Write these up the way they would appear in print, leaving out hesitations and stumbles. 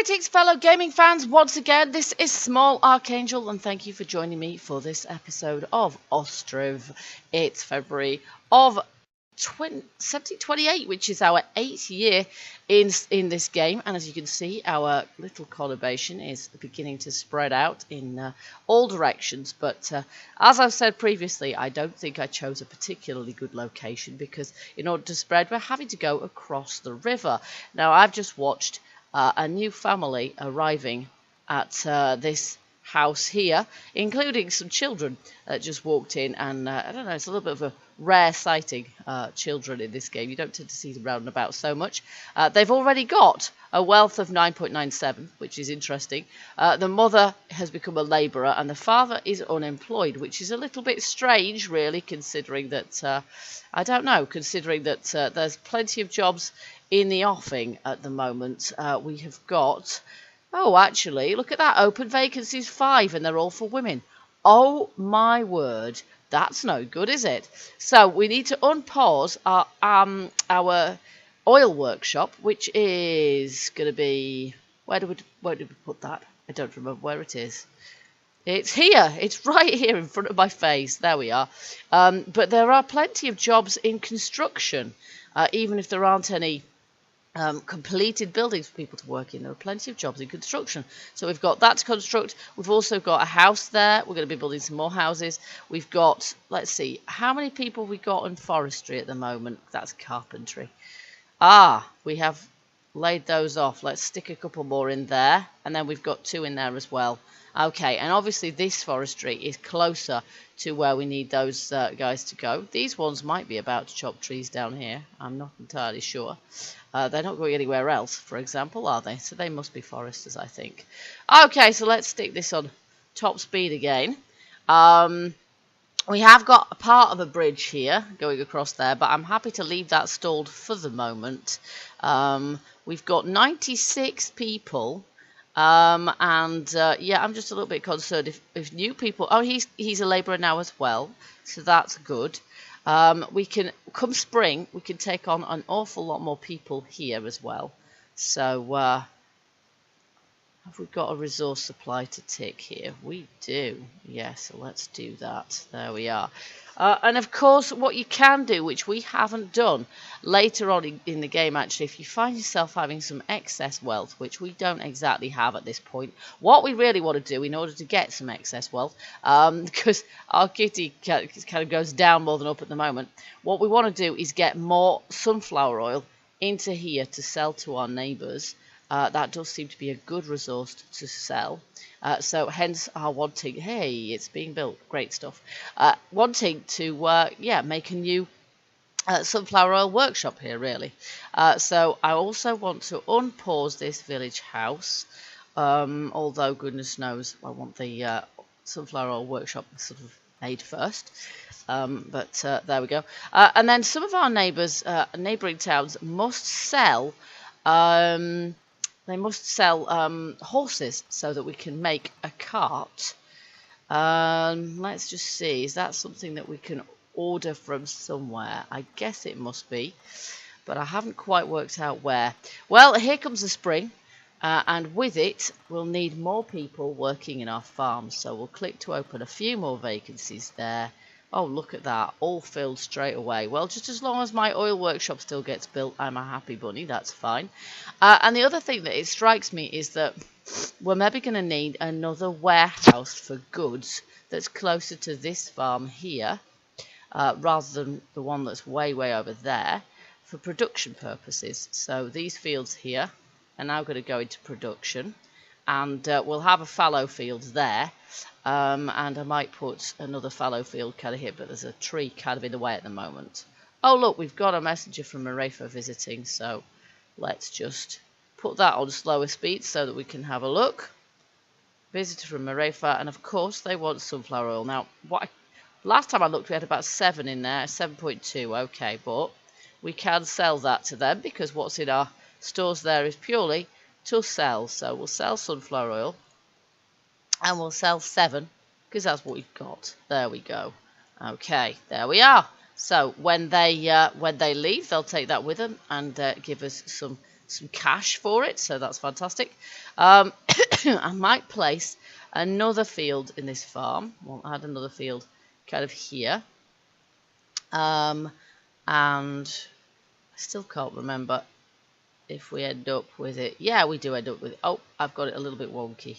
Greetings, fellow gaming fans. Once again, this is Small Archangel, and thank you for joining me for this episode of Ostriv. It's February of 1728, which is our 8th year in this game, and as you can see, our little conurbation is beginning to spread out in all directions. But as I've said previously, I don't think I chose a particularly good location, because in order to spread, we're having to go across the river. Now, I've just watched a new family arriving at this house here, including some children that just walked in, and I don't know, it's a little bit of a rare sighting, children in this game. You don't tend to see them round and about so much. They've already got a wealth of 9.97, which is interesting. The mother has become a labourer and the father is unemployed, which is a little bit strange, really, considering that, I don't know, considering that there's plenty of jobs in the offing at the moment. We have got, oh, actually, look at that, open vacancies 5, and they're all for women. Oh my word, that's no good, is it? So we need to unpause our oil workshop, which is going to be, where did we put that? I don't remember where it is. It's here. It's right here in front of my face. There we are. But there are plenty of jobs in construction, even if there aren't any completed buildings for people to work in. There are plenty of jobs in construction. So we've got that to construct. We've also got a house there. We're going to be building some more houses. We've got, let's see, how many people we got in forestry at the moment? That's carpentry. We have laid those off. Let's stick a couple more in there. And then we've got 2 in there as well. Okay, and obviously this forestry is closer to where we need those guys to go. These ones might be about to chop trees down here. I'm not entirely sure. They're not going anywhere else, for example, are they? So they must be foresters, I think. Okay, so let's stick this on top speed again. We have got a part of a bridge here going across there, but I'm happy to leave that stalled for the moment. We've got 96 people. Yeah, I'm just a little bit concerned if new people. Oh, he's a labourer now as well, so that's good. We can, come spring, we can take on an awful lot more people here as well. So have we got a resource supply to tick here? We do. Yes, so let's do that. There we are. And of course, what you can do, which we haven't done later on in the game, actually, if you find yourself having some excess wealth, which we don't exactly have at this point, what we really want to do in order to get some excess wealth, because our kitty kind of goes down more than up at the moment, what we want to do is get more sunflower oil into here to sell to our neighbours. That does seem to be a good resource to sell. So hence our wanting, hey, it's being built, great stuff. Wanting to, yeah, make a new sunflower oil workshop here, really. So I also want to unpause this village house, although goodness knows I want the sunflower oil workshop sort of made first. But there we go. And then some of our neighbours, neighbouring towns must sell horses so that we can make a cart. Let's just see, is that something that we can order from somewhere? I guess it must be, but I haven't quite worked out where. Well, here comes the spring, and with it we'll need more people working in our farms, so we'll click to open a few more vacancies there. Oh, look at that, all filled straight away. Well, just as long as my oil workshop still gets built, I'm a happy bunny, that's fine. And the other thing that it strikes me is that we're maybe going to need another warehouse for goods that's closer to this farm here, rather than the one that's way over there, for production purposes. So these fields here are now going to go into production, and we'll have a fallow field there. And I might put another fallow field kind of here, but there's a tree kind of in the way at the moment. Oh, look, we've got a messenger from Marefa visiting, so let's just put that on slower speed so that we can have a look. Visitor from Marefa, and of course they want sunflower oil. Now, last time I looked, we had about 7 in there, 7.2, okay, but we can sell that to them because what's in our stores there is purely to sell. So we'll sell sunflower oil. And we'll sell 7 because that's what we've got. There we go. Okay, there we are. So when they leave, they'll take that with them and give us some some cash for it, so that's fantastic. I might place another field in this farm. We'll add another field kind of here. And I still can't remember if we end up with it. Yeah, we do end up with it. Oh, I've got it a little bit wonky.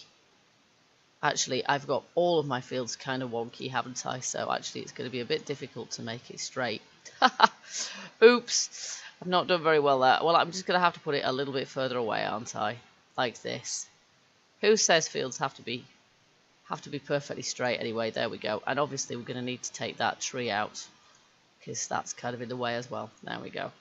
Actually, I've got all of my fields kind of wonky, haven't I? So actually, it's going to be a bit difficult to make it straight. Oops. I've not done very well there. Well, I'm just going to have to put it a little bit further away, aren't I? Like this. Who says fields have to be perfectly straight anyway? There we go. And obviously, we're going to need to take that tree out because that's kind of in the way as well. There we go.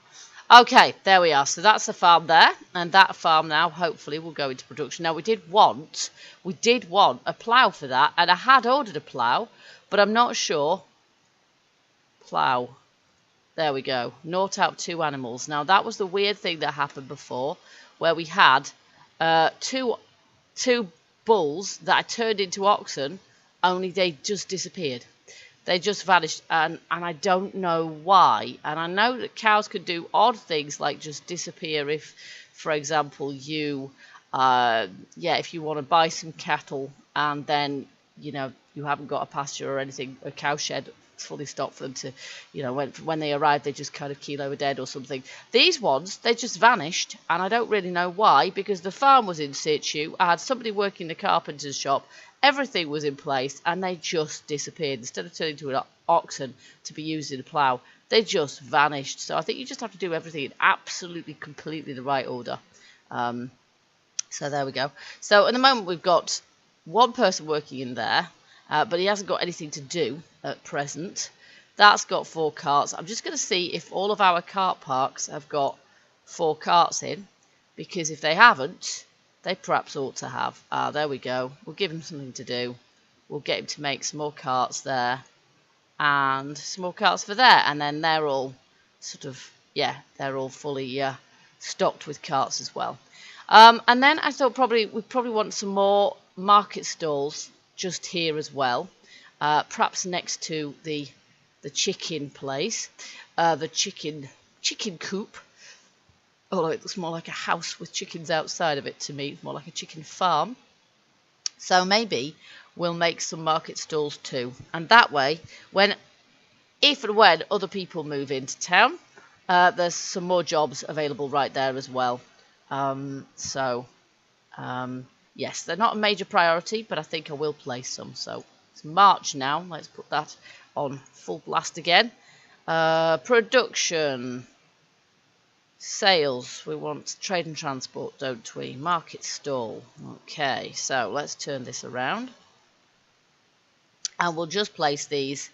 Okay, there we are. So that's the farm there, and that farm now hopefully will go into production. Now we did want a plough for that, and I had ordered a plough, but I'm not sure. Plough. There we go. 0 out of 2 animals. Now that was the weird thing that happened before, where we had two bulls that I turned into oxen, only they just disappeared. They just vanished, and I don't know why. And I know that cows could do odd things like just disappear if, for example, you, if you want to buy some cattle and then, you know, you haven't got a pasture or anything, a cow shed fully stocked for them to, you know, when they arrive, they just kind of keel over dead or something. These ones, they just vanished, and I don't really know why, because the farm was in situ. I had somebody working the carpenter's shop. Everything was in place, and they just disappeared. Instead of turning into an oxen to be used in a plough, they just vanished. So I think you just have to do everything in absolutely, completely the right order. So there we go. So at the moment, we've got one person working in there, but he hasn't got anything to do at present. That's got 4 carts. I'm just going to see if all of our cart parks have got 4 carts in, because if they haven't, they perhaps ought to have. There we go. We'll give him something to do. We'll get him to make some more carts there and some more carts for there. And then they're all sort of, yeah, they're all fully stocked with carts as well. And then I thought we probably want some more market stalls just here as well. Perhaps next to the chicken place, the chicken coop. Oh, it looks more like a house with chickens outside of it to me. It's more like a chicken farm. So maybe we'll make some market stalls too. And that way, if and when other people move into town, there's some more jobs available right there as well. Yes, they're not a major priority, but I think I will place some. So it's March now. Let's put that on full blast again. Production. Sales, we want trade and transport, don't we? Market stall. Okay, so let's turn this around. And we'll just place these.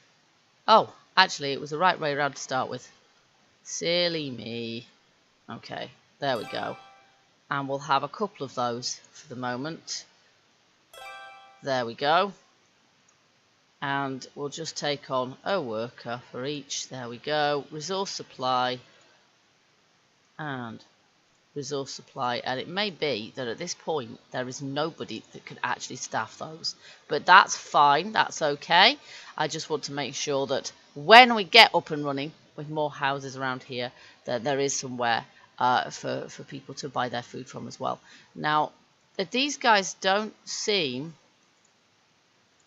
Oh, actually, it was the right way around to start with. Silly me. Okay, there we go. And we'll have a couple of those for the moment. There we go. And we'll just take on a worker for each. There we go. Resource supply. And resource supply, and it may be that at this point there is nobody that can actually staff those, but that's fine, that's okay. I just want to make sure that when we get up and running with more houses around here, that there is somewhere for people to buy their food from as well. Now, if these guys don't seem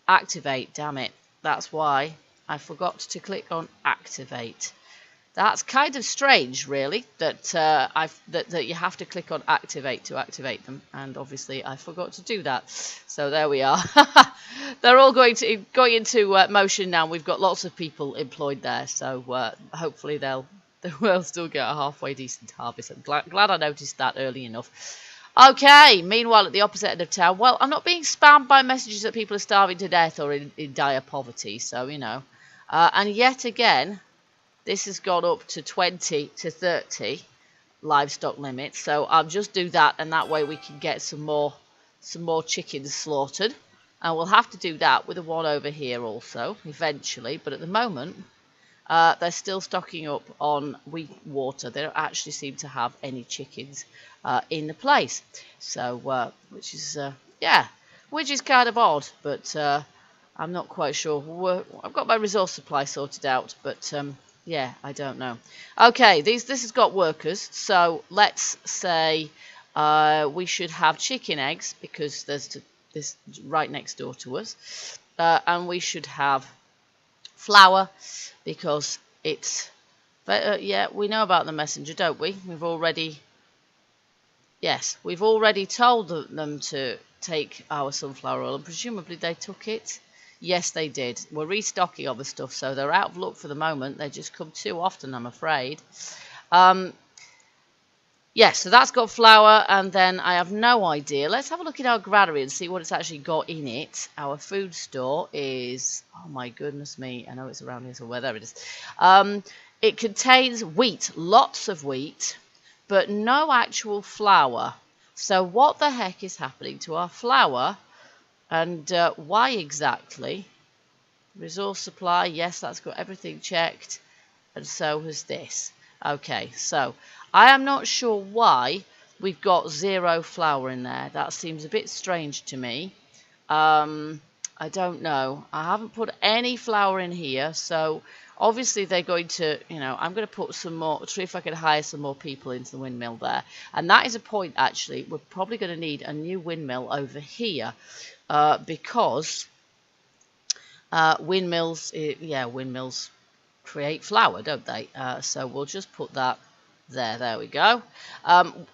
activate, damn it, that's why I forgot to click on activate. That's kind of strange, really, that that you have to click on activate to activate them, and obviously I forgot to do that. So there we are. They're all going into motion now. We've got lots of people employed there, so hopefully they'll still get a halfway decent harvest. I'm glad I noticed that early enough. Okay, meanwhile at the opposite end of town, well, I'm not being spammed by messages that people are starving to death or in dire poverty, so you know. And yet again, this has gone up to 20 to 30 livestock limit. So I'll just do that, and that way we can get some more chickens slaughtered. And we'll have to do that with the one over here also eventually. But at the moment, they're still stocking up on wheat water. They don't actually seem to have any chickens in the place. So which is kind of odd. But I'm not quite sure. I've got my resource supply sorted out, but Yeah, I don't know. Okay, this has got workers, so let's say we should have chicken eggs because there's this right next door to us, and we should have flour because it's. Yeah, we know about the messenger, don't we? We've already told them to take our sunflower oil, and presumably they took it. Yes, they did. We're restocking other stuff, so they're out of luck for the moment. They just come too often, I'm afraid. Yes, so that's got flour, and then I have no idea. Let's have a look at our granary and see what it's actually got in it. Our food store is, oh my goodness me, I know it's around here somewhere. There it is. It contains wheat, lots of wheat, but no actual flour. So what the heck is happening to our flour, and why exactly? Resource supply, yes, that's got everything checked, and so has this. Okay, so I am not sure why we've got 0 flour in there. That seems a bit strange to me. I don't know. I haven't put any flour in here, so obviously they're going to, I'm going to put some more, see if I can hire some more people into the windmill there. And that is a point, actually. We're probably going to need a new windmill over here because windmills create flour, don't they? So we'll just put that there we go.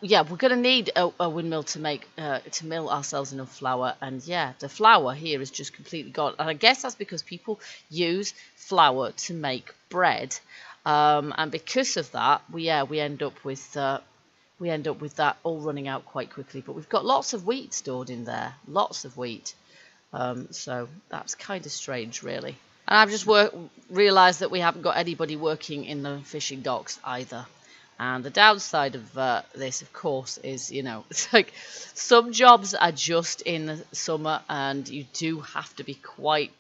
Yeah, we're going to need a windmill to make to mill ourselves enough flour, and yeah, the flour here is just completely gone, and I guess that's because people use flour to make bread, and because of that we end up with that all running out quite quickly. But we've got lots of wheat stored in there, lots of wheat, so that's kind of strange, really. And I've just realised that we haven't got anybody working in the fishing docks either. And the downside of this, of course, is, it's like some jobs are just in the summer, and you do have to be quite,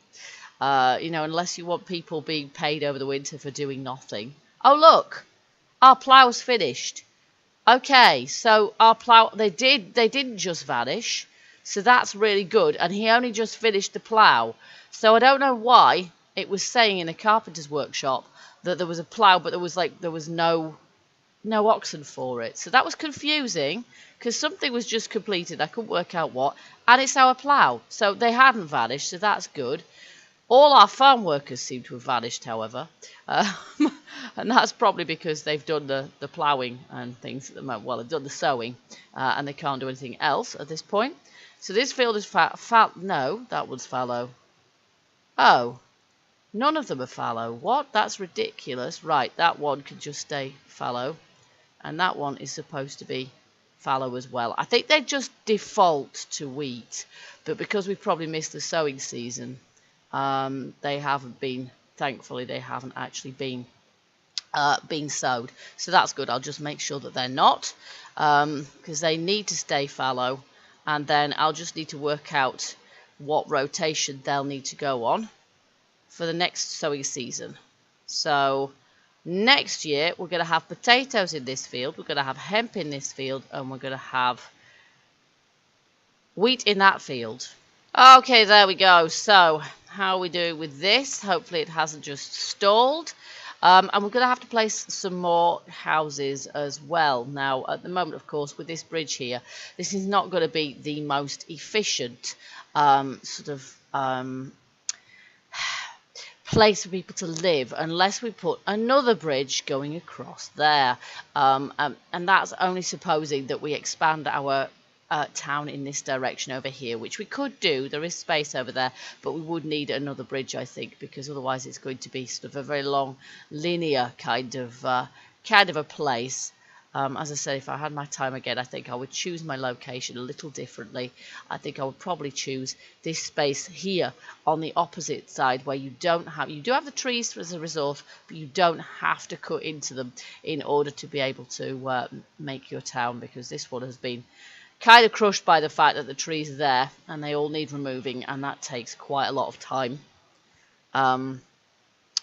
unless you want people being paid over the winter for doing nothing. Oh, look, our plough's finished. Okay, so our plough, they didn't just vanish, so that's really good. And he only just finished the plough. So I don't know why it was saying in the carpenter's workshop that there was a plough, but there was no oxen for it. So that was confusing because something was just completed. I couldn't work out what. And it's our plough. So they hadn't vanished, so that's good. All our farm workers seem to have vanished, however. And that's probably because they've done the ploughing and things at the moment. Well, they've done the sowing and they can't do anything else at this point. So this field is no, that one's fallow. Oh, none of them are fallow. What? That's ridiculous. Right, that one can just stay fallow. And that one is supposed to be fallow as well. I think they just default to wheat. But because we've probably missed the sowing season, they haven't been, thankfully, they haven't actually been sowed. So that's good. I'll just make sure that they're not, because they need to stay fallow. And then I'll just need to work out what rotation they'll need to go on for the next sowing season. So next year we're going to have potatoes in this field, we're going to have hemp in this field, and we're going to have wheat in that field. Okay, there we go. So how are we doing with this? Hopefully it hasn't just stalled. And we're going to have to place some more houses as well. Now, at the moment, of course, with this bridge here, this is not going to be the most efficient place for people to live unless we put another bridge going across there. And that's only supposing that we expand our town in this direction over here, which we could do. There is space over there, but we would need another bridge, I think, because otherwise it's going to be sort of a very long linear kind of a place. As I said, if I had my time again, I think I would choose my location a little differently. I think I would probably choose this space here on the opposite side, where you do have the trees as a resource, but you don't have to cut into them in order to be able to make your town, because this one has been kind of crushed by the fact that the trees are there and they all need removing, and that takes quite a lot of time.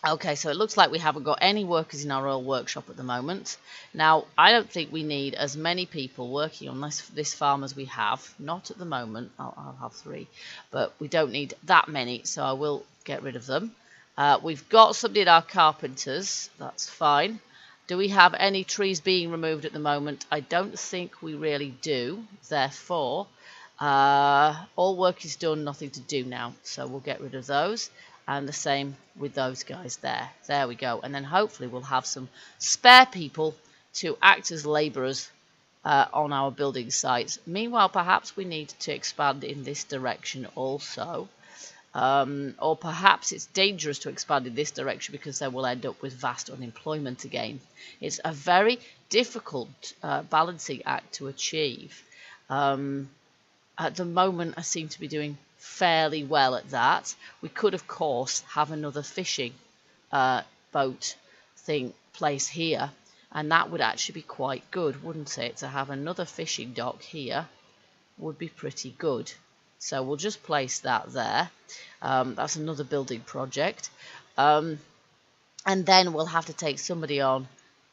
Okay, so it looks like we haven't got any workers in our oil workshop at the moment. Now, I don't think we need as many people working on this farm as we have. Not at the moment. I'll have 3. But we don't need that many, so I will get rid of them. We've got somebody at our carpenters. That's fine. Do we have any trees being removed at the moment? I don't think we really do. Therefore, all work is done, nothing to do now. So we'll get rid of those. And the same with those guys there. There we go. And then hopefully we'll have some spare people to act as labourers on our building sites. Meanwhile, perhaps we need to expand in this direction also. Or perhaps it's dangerous to expand in this direction because then we'll end up with vast unemployment again. It's a very difficult balancing act to achieve. At the moment, I seem to be doing fairly well at that. We could, of course, have another fishing boat place here, and that would actually be quite good, wouldn't it? To have another fishing dock here would be pretty good. So we'll just place that there. That's another building project. And then we'll have to take somebody on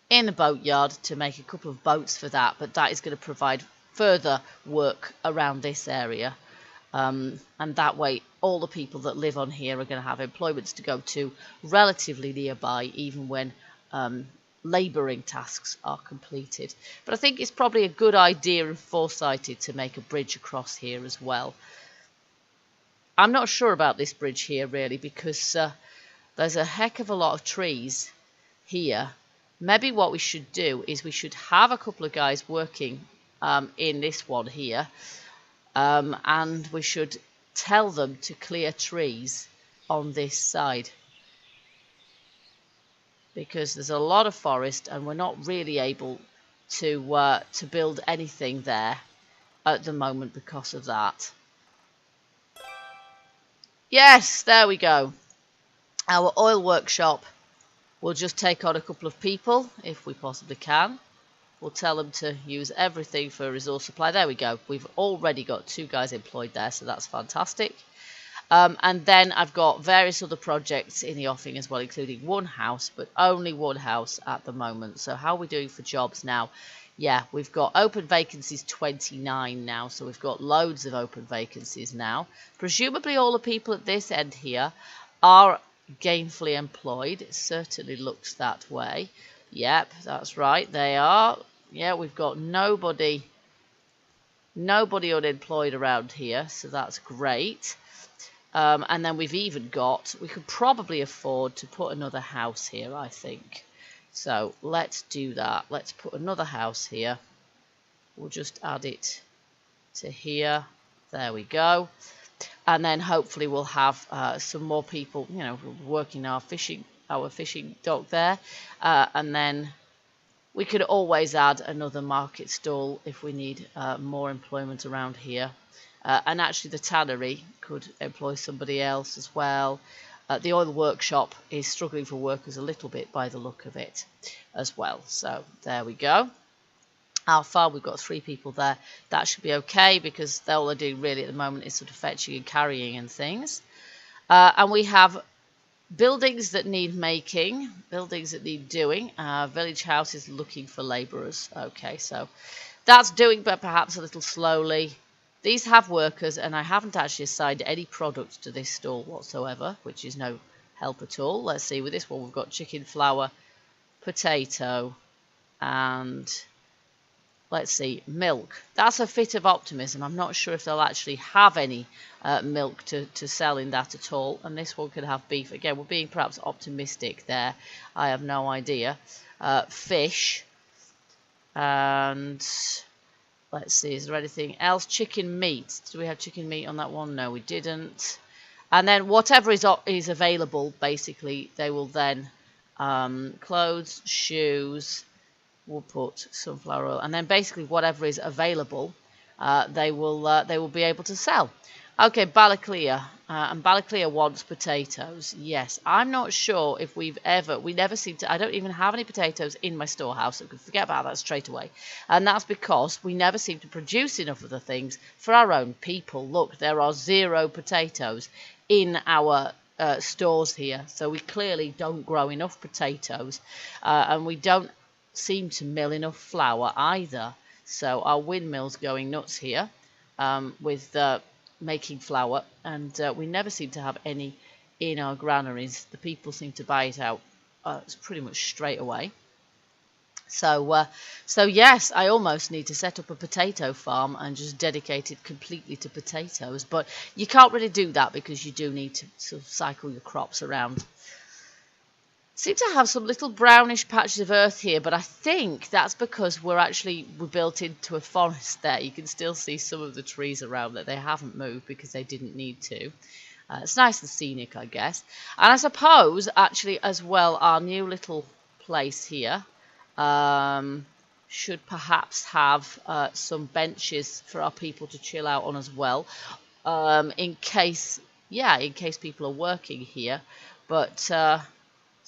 in the boatyard to make a couple of boats for that. But that is going to provide further work around this area. And that way, all the people that live on here are going to have employments to go to relatively nearby, even when labouring tasks are completed. But I think it's probably a good idea and foresighted to make a bridge across here as well. I'm not sure about this bridge here really, because there's a heck of a lot of trees here. Maybe what we should do is we should have a couple of guys working in this one here, and we should tell them to clear trees on this side, because there's a lot of forest and we're not really able to build anything there at the moment because of that. Yes, there we go. Our oil workshop will just take on a couple of people if we possibly can. We'll tell them to use everything for resource supply. There we go. We've already got 2 guys employed there, so that's fantastic. And then I've got various other projects in the offing as well, including one house, but only one house at the moment. So how are we doing for jobs now? Yeah, we've got open vacancies 29 now, so we've got loads of open vacancies now. Presumably all the people at this end here are gainfully employed. It certainly looks that way. Yep, that's right, they are. Yeah, we've got nobody unemployed around here, so that's great. And then we've even got, we could probably afford to put another house here, I think. So let's do that. Let's put another house here. We'll just add it to here. There we go. And then hopefully we'll have some more people, you know, working our fishing dock there. And then we could always add another market stall if we need more employment around here. And actually the tannery could employ somebody else as well. The oil workshop is struggling for workers a little bit by the look of it as well. So there we go. Our farm, we've got 3 people there. That should be okay, because all they're doing really at the moment is sort of fetching and carrying and things. And we have buildings that need making, buildings that need doing. Village house is looking for labourers. Okay, so that's doing, but perhaps a little slowly. These have workers, and I haven't actually assigned any product to this stall whatsoever, which is no help at all. Let's see, with this one we've got chicken, flour, potato, and let's see, milk. That's a fit of optimism. I'm not sure if they'll actually have any milk to sell in that at all. And this one could have beef. Again, we're being perhaps optimistic there. I have no idea. Fish, and let's see, is there anything else? Chicken meat. Do we have chicken meat on that one? No, we didn't. And then whatever is available, basically, they will then clothes, shoes. We'll put sunflower oil, and then basically whatever is available, they will be able to sell. Okay, Balaclea, and Balaclea wants potatoes. Yes, I'm not sure if we never seem to. I don't even have any potatoes in my storehouse. I could forget about that straight away, and that's because we never seem to produce enough of the things for our own people. Look, there are 0 potatoes in our stores here, so we clearly don't grow enough potatoes, and we don't seem to mill enough flour either. So our windmill's going nuts here with making flour, and we never seem to have any in our granaries. The people seem to buy it out pretty much straight away. So yes, I almost need to set up a potato farm and just dedicate it completely to potatoes. But you can't really do that because you do need to sort of cycle your crops around. Seem to have some little brownish patches of earth here, but I think that's because we're built into a forest there. You can still see some of the trees around that they haven't moved because they didn't need to. It's nice and scenic, I guess. And I suppose, actually, as well, our new little place here should perhaps have some benches for our people to chill out on as well, in case people are working here. But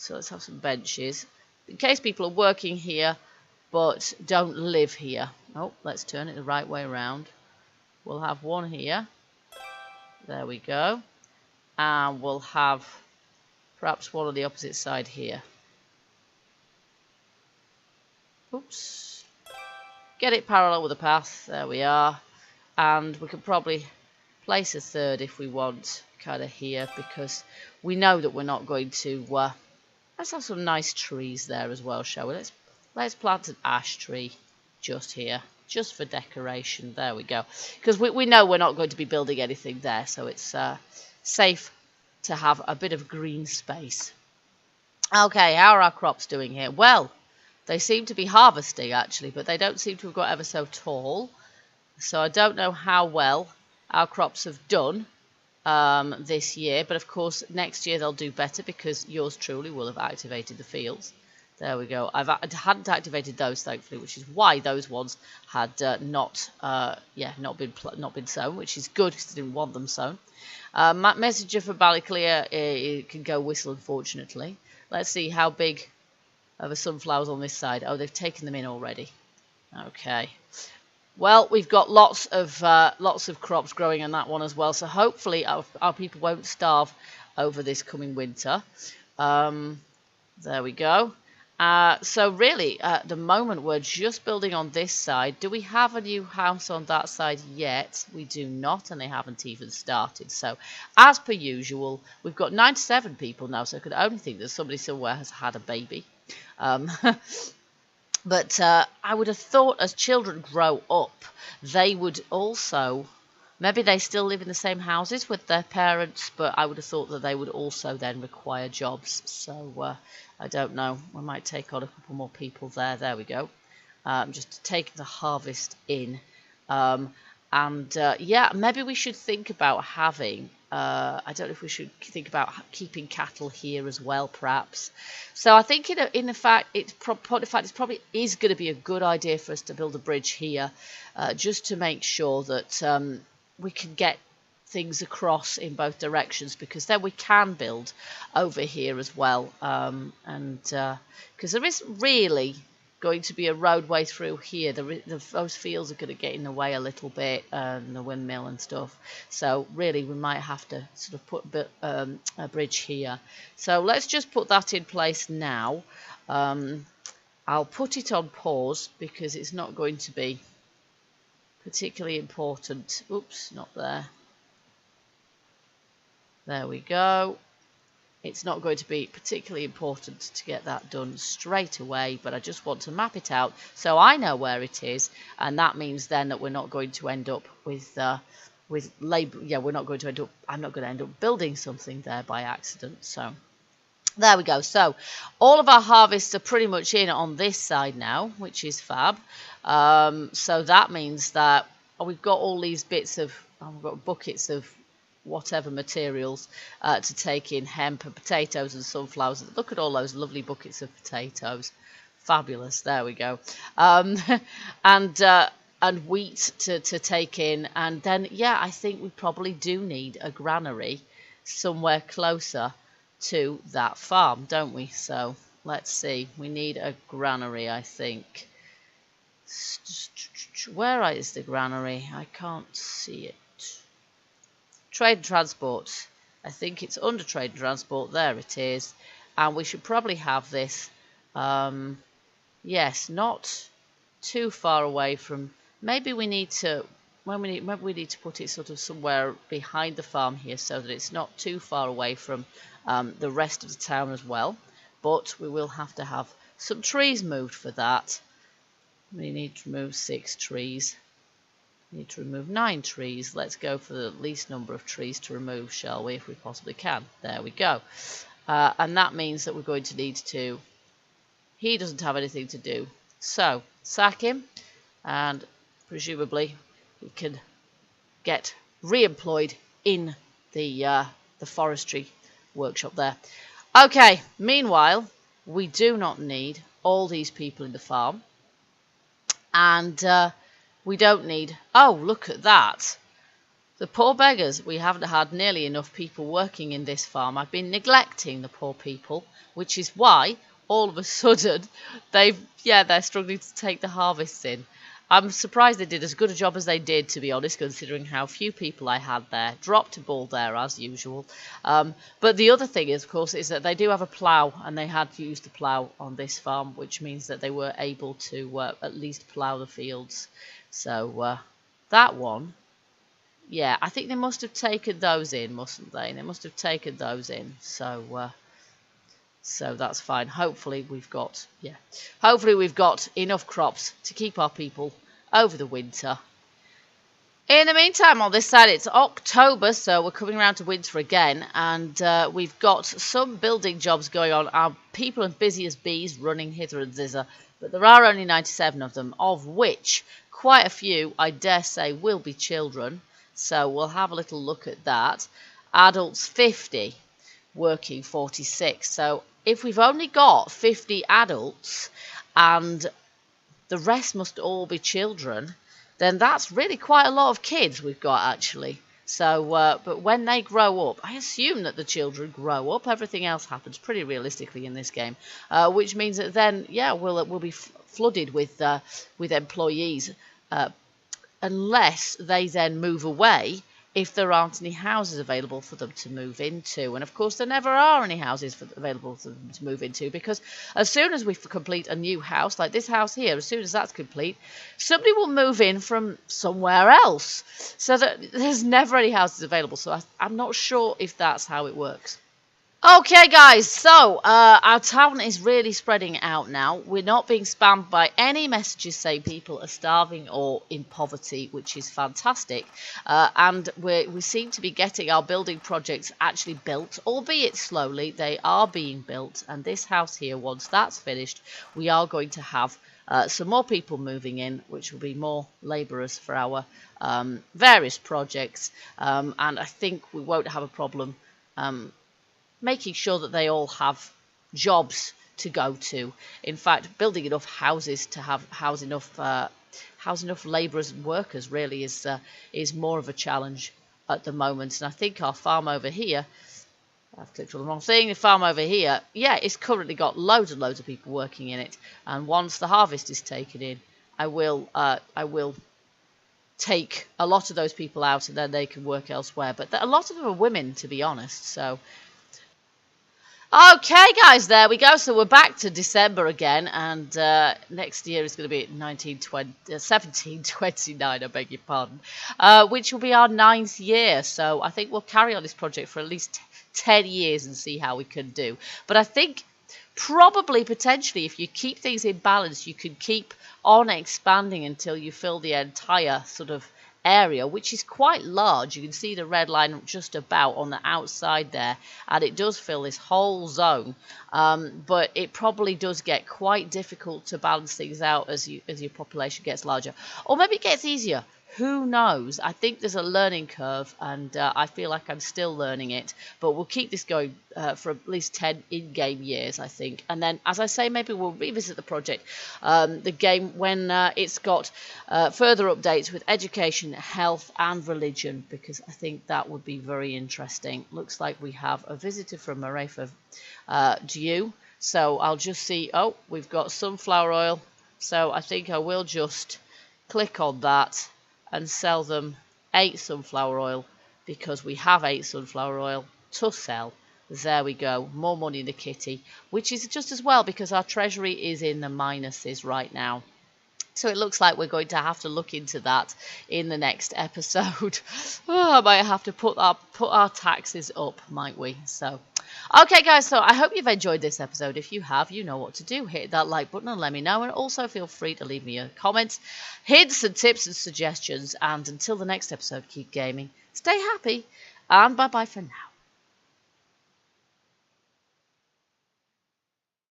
so let's have some benches in case people are working here but don't live here. Oh, let's turn it the right way around. We'll have one here. There we go. And we'll have perhaps one on the opposite side here. Oops. Get it parallel with the path. There we are. And we can probably place a third if we want, kind of here, because we know that we're not going to... let's have some nice trees there as well, shall we? Let's plant an ash tree just here, just for decoration. There we go. Because we know we're not going to be building anything there, so it's safe to have a bit of green space. Okay, how are our crops doing here? Well, they seem to be harvesting, actually, but they don't seem to have got ever so tall. So I don't know how well our crops have done this year. But, of course, next year they'll do better because yours truly will have activated the fields. There we go. I hadn't activated those, thankfully, which is why those ones had not been sown, which is good because I didn't want them sown. Messenger for Ballyclear, it can go whistle, unfortunately. Let's see how big... of the sunflowers on this side. Oh, they've taken them in already. Okay. Well, we've got lots of crops growing on that one as well. So hopefully our people won't starve over this coming winter. There we go. So really, at the moment, we're just building on this side. Do we have a new house on that side yet? We do not, and they haven't even started. So, as per usual, we've got 97 people now, so I could only think that somebody somewhere has had a baby. But I would have thought as children grow up, they would also... Maybe they still live in the same houses with their parents, but I would have thought that they would also then require jobs. So I don't know. We might take on a couple more people there. There we go. Just to take the harvest in. Yeah, maybe we should think about having... I don't know if we should think about keeping cattle here as well, perhaps. So I think in fact, it probably is going to be a good idea for us to build a bridge here, just to make sure that we can get things across in both directions, because then we can build over here as well. Because there isn't really going to be a roadway through here. Those fields are going to get in the way a little bit, and the windmill and stuff. So really we might have to sort of put a bridge here. So let's just put that in place now. I'll put it on pause because it's not going to be particularly important. Oops, not there. There we go. It's not going to be particularly important to get that done straight away, but I just want to map it out so I know where it is, and that means then that we're not going to end up with labor. Yeah, we're not going to end up. I'm not going to end up building something there by accident. So there we go. So all of our harvests are pretty much in on this side now, which is fab. So that means that we've got all these bits of, we've got buckets of whatever materials to take in, hemp and potatoes and sunflowers. Look at all those lovely buckets of potatoes. Fabulous. There we go. And wheat to take in. And then, yeah, I think we probably do need a granary somewhere closer to that farm, don't we? So let's see. We need a granary, I think. Where is the granary? I can't see it. Trade and transport. I think it's under trade and transport. There it is. And we should probably have this, yes, not too far away from... Maybe we need to maybe we need to put it sort of somewhere behind the farm here so that it's not too far away from the rest of the town as well. But we will have to have some trees moved for that. We need to remove 6 trees. We need to remove 9 trees. Let's go for the least number of trees to remove, shall we, if we possibly can. There we go. And that means that we're going to need to... He doesn't have anything to do. So, sack him, and presumably he can get re-employed in the forestry workshop there. Okay, meanwhile, we do not need all these people in the farm. And we don't need... Oh, look at that. The poor beggars. We haven't had nearly enough people working in this farm. I've been neglecting the poor people, which is why all of a sudden they're struggling to take the harvests in. I'm surprised they did as good a job as they did, to be honest, considering how few people I had there. Dropped a ball there, as usual. But the other thing is, of course, is that they do have a plough, and they had to use the plough on this farm, which means that they were able to at least plough the fields. So that one, yeah, I think they must have taken those in, mustn't they? They must have taken those in. So that's fine. Hopefully we've got enough crops to keep our people over the winter. In the meantime, on this side, it's October, so we're coming around to winter again, and we've got some building jobs going on. Our people are busy as bees, running hither and thither, but there are only 97 of them, of which quite a few, I dare say, will be children. So we'll have a little look at that. Adults 50, working 46. So if we've only got 50 adults and the rest must all be children, then that's really quite a lot of kids we've got, actually. So, but when they grow up, I assume that the children grow up. Everything else happens pretty realistically in this game, which means that then, yeah, we'll be flooded with employees, unless they then move away if there aren't any houses available for them to move into. And of course there never are any houses available for them to move into, because as soon as we complete a new house, like this house here, as soon as that's complete, somebody will move in from somewhere else, so that there's never any houses available. So I'm not sure if that's how it works. Okay guys, so our town is really spreading out now. We're not being spammed by any messages saying people are starving or in poverty, which is fantastic. And we seem to be getting our building projects actually built, albeit slowly. They are being built, and this house here, once that's finished, we are going to have some more people moving in, which will be more labourers for our various projects. And I think we won't have a problem making sure that they all have jobs to go to. In fact, building enough houses to house enough labourers and workers really is more of a challenge at the moment. And I think our farm over here, I've clicked on the wrong thing. The farm over here, yeah, it's currently got loads and loads of people working in it. And once the harvest is taken in, I will take a lot of those people out, and then they can work elsewhere. But a lot of them are women, to be honest. So. Okay guys, there we go. So we're back to December again, and next year is going to be 1729, I beg your pardon, which will be our 9th year. So I think we'll carry on this project for at least 10 years and see how we can do. But I think probably, potentially, if you keep things in balance, you can keep on expanding until you fill the entire sort of area, which is quite large. You can see the red line just about on the outside there, and it does fill this whole zone, but it probably does get quite difficult to balance things out as your population gets larger, or maybe it gets easier. Who knows? I think there's a learning curve, and I feel like I'm still learning it, but we'll keep this going for at least 10 in-game years, I think. And then, as I say, maybe we'll revisit the project, the game, when it's got further updates with education, health, and religion, because I think that would be very interesting. Looks like we have a visitor from Marefa Dew, so I'll just see. Oh, we've got sunflower oil, so I think I will just click on that and sell them 8 sunflower oil, because we have 8 sunflower oil to sell. There we go, more money in the kitty, which is just as well because our treasury is in the minuses right now. So it looks like we're going to have to look into that in the next episode. I might have to put our taxes up, might we? So, okay, guys. So I hope you've enjoyed this episode. If you have, you know what to do. Hit that like button and let me know. And also feel free to leave me a comment, hints and tips and suggestions. And until the next episode, keep gaming, stay happy, and bye bye for now.